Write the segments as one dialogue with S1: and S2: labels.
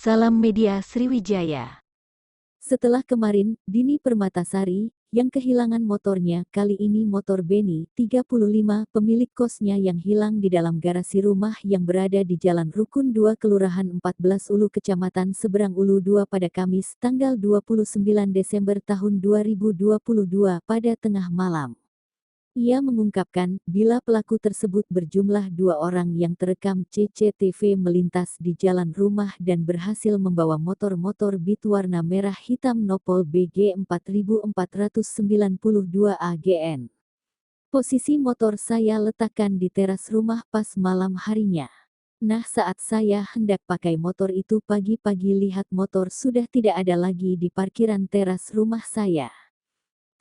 S1: Salam Media Sriwijaya.
S2: Setelah kemarin, Dini Permatasari, yang kehilangan motornya, kali ini motor Beni, 35, pemilik kosnya yang hilang di dalam garasi rumah yang berada di Jalan Rukun 2 Kelurahan 14 Ulu Kecamatan Seberang Ulu 2 pada Kamis, tanggal 29 Desember tahun 2022 pada tengah malam. Ia mengungkapkan, bila pelaku tersebut berjumlah 2 orang yang terekam CCTV melintas di jalan rumah dan berhasil membawa motor Beat warna merah hitam nopol BG 4492 AGN. Posisi motor saya letakkan di teras rumah pas malam harinya. Nah, saat saya hendak pakai motor itu pagi-pagi lihat motor sudah tidak ada lagi di parkiran teras rumah saya.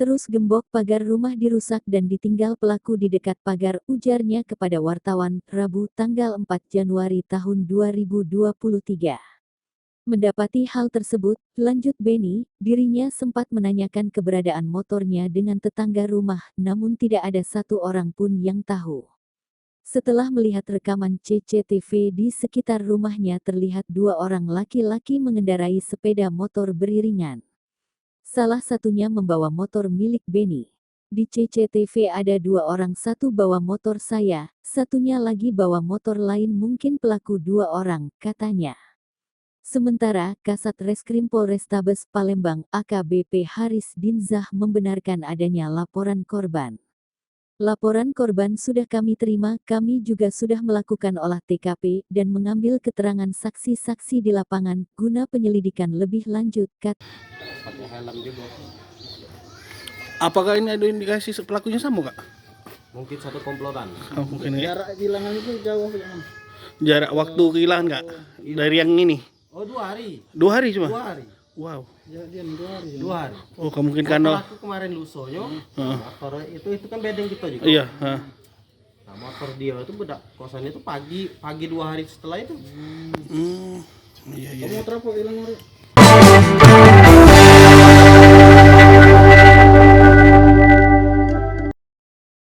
S2: Terus gembok pagar rumah dirusak dan ditinggal pelaku di dekat pagar, ujarnya kepada wartawan, Rabu tanggal 4 Januari tahun 2023. Mendapati hal tersebut, lanjut Beni, dirinya sempat menanyakan keberadaan motornya dengan tetangga rumah, namun tidak ada satu orang pun yang tahu. Setelah melihat rekaman CCTV di sekitar rumahnya terlihat 2 orang laki-laki mengendarai sepeda motor beriringan. Salah satunya membawa motor milik Beni. Di CCTV ada 2 orang, satu bawa motor saya, satunya lagi bawa motor lain, mungkin pelaku 2 orang, katanya. Sementara, Kasat Reskrim Polrestabes Palembang AKBP Haris Dinzah membenarkan adanya laporan korban. Laporan korban sudah kami terima, kami juga sudah melakukan olah TKP dan mengambil keterangan saksi-saksi di lapangan guna penyelidikan lebih lanjut, kata.
S3: Pakai helm juga.
S4: Apakah ini ada indikasi pelakunya sama, Kak?
S3: Mungkin satu komplotan.
S4: Oh, mungkin ya.
S5: Jarak kehilangan itu jauh apa gimana?
S4: Jarak waktu kehilangan, Kak? Dari yang ini?
S3: Oh, 2 hari.
S4: 2 hari cuma?
S3: 2 hari.
S4: Wow.
S5: Ya, dia 2 hari.
S3: 2 hari.
S4: Oh, mungkin karena...
S3: Aku kemarin lusonya, motor itu kan bedeng kita juga.
S4: Iya.
S3: Nah, motor dia itu beda kosannya itu pagi 2 hari setelah itu.
S4: Iya.
S5: Kamu motor apa hilang hari?